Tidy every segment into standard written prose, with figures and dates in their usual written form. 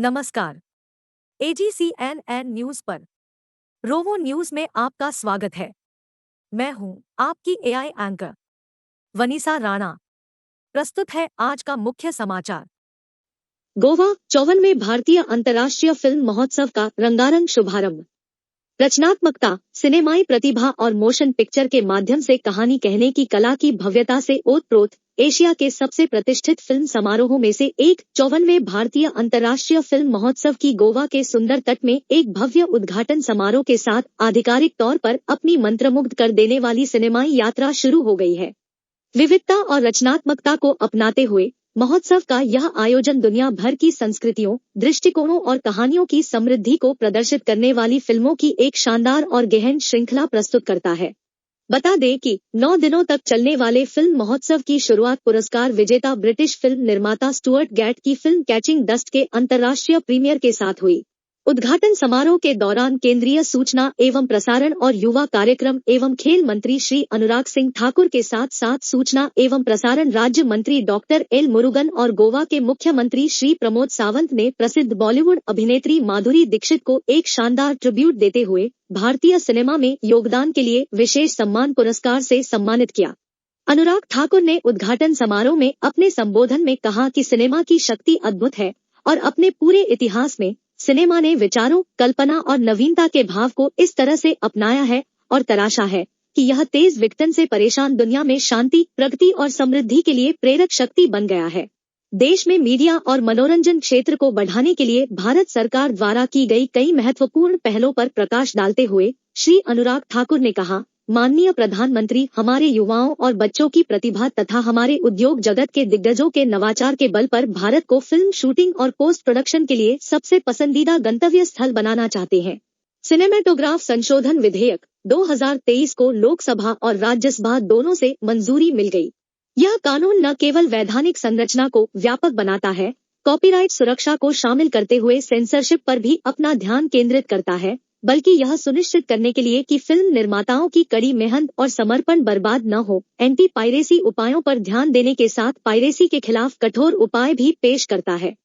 नमस्कार। AGCNN news पर रोवो news में आपका स्वागत है। मैं हूं आपकी AI एंकर वनीसा राणा। प्रस्तुत है आज का मुख्य समाचार। गोवा 54वें भारतीय अंतर्राष्ट्रीय फिल्म महोत्सव का रंगारंग शुभारंभ। रचनात्मकता, सिनेमाई प्रतिभा और मोशन पिक्चर के माध्यम से कहानी कहने की कला की भव्यता से ओतप्रोत एशिया के सबसे प्रतिष्ठित फिल्म समारोहों में से एक 54वें भारतीय अंतर्राष्ट्रीय फिल्म महोत्सव की गोवा के सुंदर तट में एक भव्य उद्घाटन समारोह के साथ आधिकारिक तौर पर अपनी मंत्रमुग्ध कर देने वाली सिनेमाई यात्रा शुरू हो गई है। विविधता और रचनात्मकता को अपनाते हुए महोत्सव का यह आयोजन दुनिया भर की संस्कृतियों, दृष्टिकोणों और कहानियों की समृद्धि को प्रदर्शित करने वाली फिल्मों की एक शानदार और गहन श्रृंखला प्रस्तुत करता है। बता दें कि 9 दिनों तक चलने वाले फिल्म महोत्सव की शुरुआत पुरस्कार विजेता ब्रिटिश फिल्म निर्माता स्टुअर्ट गैट की फिल्म कैचिंग डस्ट के अंतर्राष्ट्रीय प्रीमियर के साथ हुई। उद्घाटन समारोह के दौरान केंद्रीय सूचना एवं प्रसारण और युवा कार्यक्रम एवं खेल मंत्री श्री अनुराग सिंह ठाकुर के साथ साथ सूचना एवं प्रसारण राज्य मंत्री डॉक्टर एल मुरुगन और गोवा के मुख्यमंत्री श्री प्रमोद सावंत ने प्रसिद्ध बॉलीवुड अभिनेत्री माधुरी दीक्षित को एक शानदार ट्रिब्यूट देते हुए भारतीय सिनेमा में योगदान के लिए विशेष सम्मान पुरस्कार से सम्मानित किया। अनुराग ठाकुर ने उद्घाटन समारोह में अपने संबोधन में कहा कि सिनेमा की शक्ति अद्भुत है और अपने पूरे इतिहास में सिनेमा ने विचारों, कल्पना और नवीनता के भाव को इस तरह से अपनाया है और तराशा है कि यह तेज विघटन से परेशान दुनिया में शांति, प्रगति और समृद्धि के लिए प्रेरक शक्ति बन गया है। देश में मीडिया और मनोरंजन क्षेत्र को बढ़ाने के लिए भारत सरकार द्वारा की गई कई महत्वपूर्ण पहलों पर प्रकाश डालते हुए श्री अनुराग ठाकुर ने कहा, माननीय प्रधानमंत्री हमारे युवाओं और बच्चों की प्रतिभा तथा हमारे उद्योग जगत के दिग्गजों के नवाचार के बल पर भारत को फिल्म शूटिंग और पोस्ट प्रोडक्शन के लिए सबसे पसंदीदा गंतव्य स्थल बनाना चाहते हैं। सिनेमेटोग्राफ संशोधन विधेयक 2023 को लोकसभा और राज्यसभा दोनों से मंजूरी मिल गई। यह कानून न केवल वैधानिक संरचना को व्यापक बनाता है, कॉपीराइट सुरक्षा को शामिल करते हुए सेंसरशिप पर भी अपना ध्यान केंद्रित करता है, बल्कि यह सुनिश्चित करने के लिए कि फिल्म निर्माताओं की कड़ी मेहनत और समर्पण बर्बाद न हो, एंटी पायरेसी उपायों पर ध्यान देने के साथ पायरेसी के खिलाफ कठोर उपाय भी पेश करता है।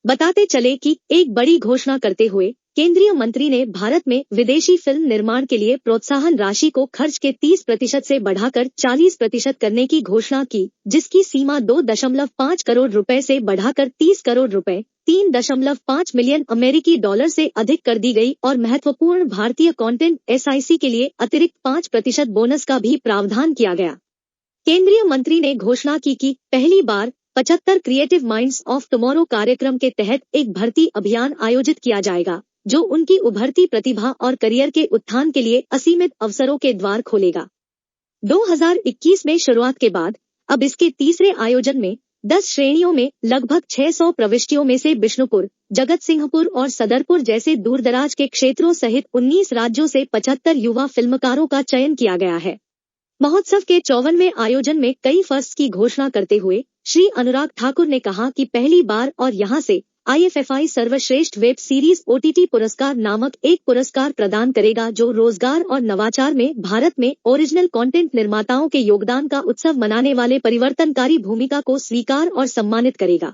बताते चले कि एक बड़ी घोषणा करते हुए केंद्रीय मंत्री ने भारत में विदेशी फिल्म निर्माण के लिए प्रोत्साहन राशि को खर्च के 30% से बढ़ाकर 40% करने की घोषणा की, जिसकी सीमा 2.5 करोड़ रुपए से बढ़ाकर 30 करोड़ रुपए 3.5 मिलियन अमेरिकी डॉलर से अधिक कर दी गई और महत्वपूर्ण भारतीय कंटेंट SIC के लिए अतिरिक्त 5% बोनस का भी प्रावधान किया गया। केंद्रीय मंत्री ने घोषणा की कि पहली बार 75 क्रिएटिव माइंड्स ऑफ टुमारो कार्यक्रम के तहत एक भर्ती अभियान आयोजित किया जाएगा, जो उनकी उभरती प्रतिभा और करियर के उत्थान के लिए असीमित अवसरों के द्वार खोलेगा। 2021 में शुरुआत के बाद अब इसके तीसरे आयोजन में 10 श्रेणियों में लगभग 600 प्रविष्टियों में से बिष्णुपुर, जगत सिंहपुर और सदरपुर जैसे दूरदराज के क्षेत्रों सहित 19 राज्यों से 75 युवा फिल्मकारों का चयन किया गया है। महोत्सव के 54वें आयोजन में कई फर्स्ट की घोषणा करते हुए श्री अनुराग ठाकुर ने कहा कि पहली बार और यहां से IFFI सर्वश्रेष्ठ वेब सीरीज OTT पुरस्कार नामक एक पुरस्कार प्रदान करेगा, जो रोजगार और नवाचार में भारत में ओरिजिनल कंटेंट निर्माताओं के योगदान का उत्सव मनाने वाले परिवर्तनकारी भूमिका को स्वीकार और सम्मानित करेगा।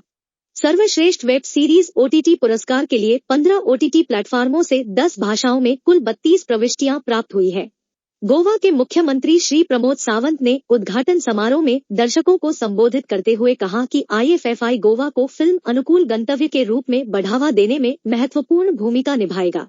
सर्वश्रेष्ठ वेब सीरीज OTT पुरस्कार के लिए 15 OTT प्लेटफार्मों से 10 भाषाओं में कुल 32 प्रविष्टियां प्राप्त हुई है। गोवा के मुख्यमंत्री श्री प्रमोद सावंत ने उद्घाटन समारोह में दर्शकों को संबोधित करते हुए कहा कि IFFI गोवा को फिल्म अनुकूल गंतव्य के रूप में बढ़ावा देने में महत्वपूर्ण भूमिका निभाएगा।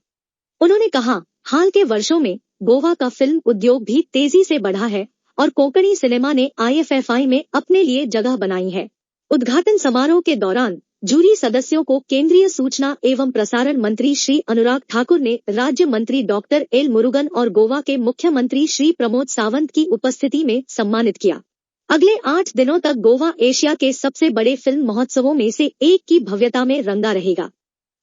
उन्होंने कहा, हाल के वर्षों में गोवा का फिल्म उद्योग भी तेजी से बढ़ा है और कोंकणी सिनेमा ने IFFI में अपने लिए जगह बनाई है। उद्घाटन समारोह के दौरान जूरी सदस्यों को केंद्रीय सूचना एवं प्रसारण मंत्री श्री अनुराग ठाकुर ने राज्य मंत्री डॉक्टर एल मुरुगन और गोवा के मुख्यमंत्री श्री प्रमोद सावंत की उपस्थिति में सम्मानित किया। अगले 8 दिनों तक गोवा एशिया के सबसे बड़े फिल्म महोत्सवों में से एक की भव्यता में रंगा रहेगा।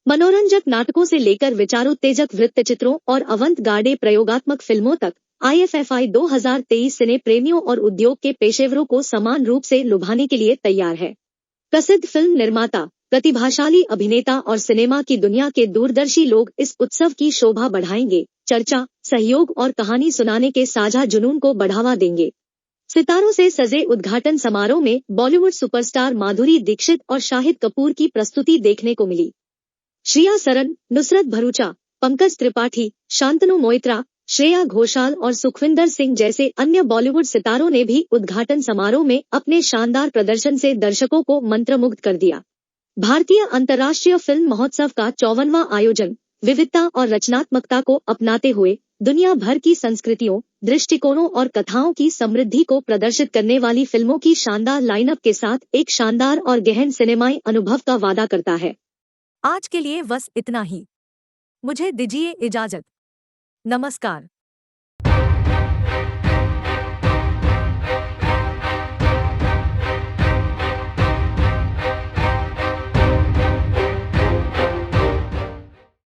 मनोरंजक नाटकों से लेकर विचारोत्तेजक वृत्तचित्रों और अवंत गार्डे प्रयोगात्मक फिल्मों तक IFFI 2023 सिने प्रेमियों और उद्योग के पेशेवरों को समान रूप से लुभाने के लिए तैयार है। प्रसिद्ध फिल्म निर्माता, प्रतिभाशाली अभिनेता और सिनेमा की दुनिया के दूरदर्शी लोग इस उत्सव की शोभा बढ़ाएंगे, चर्चा, सहयोग और कहानी सुनाने के साझा जुनून को बढ़ावा देंगे। सितारों से सजे उद्घाटन समारोह में बॉलीवुड सुपरस्टार माधुरी दीक्षित और शाहिद कपूर की प्रस्तुति देखने को मिली। श्रिया सरन, नुसरत भरूचा, पंकज त्रिपाठी, शांतनु मोइत्रा, श्रेया घोषाल और सुखविंदर सिंह जैसे अन्य बॉलीवुड सितारों ने भी उद्घाटन समारोह में अपने शानदार प्रदर्शन से दर्शकों को मंत्रमुग्ध कर दिया। भारतीय अंतर्राष्ट्रीय फिल्म महोत्सव का 54वां आयोजन विविधता और रचनात्मकता को अपनाते हुए दुनिया भर की संस्कृतियों, दृष्टिकोणों और कथाओं की समृद्धि को प्रदर्शित करने वाली फिल्मों की शानदार लाइनअप के साथ एक शानदार और गहन सिनेमाई अनुभव का वादा करता है। आज के लिए बस इतना ही। मुझे दीजिए इजाजत। नमस्कार।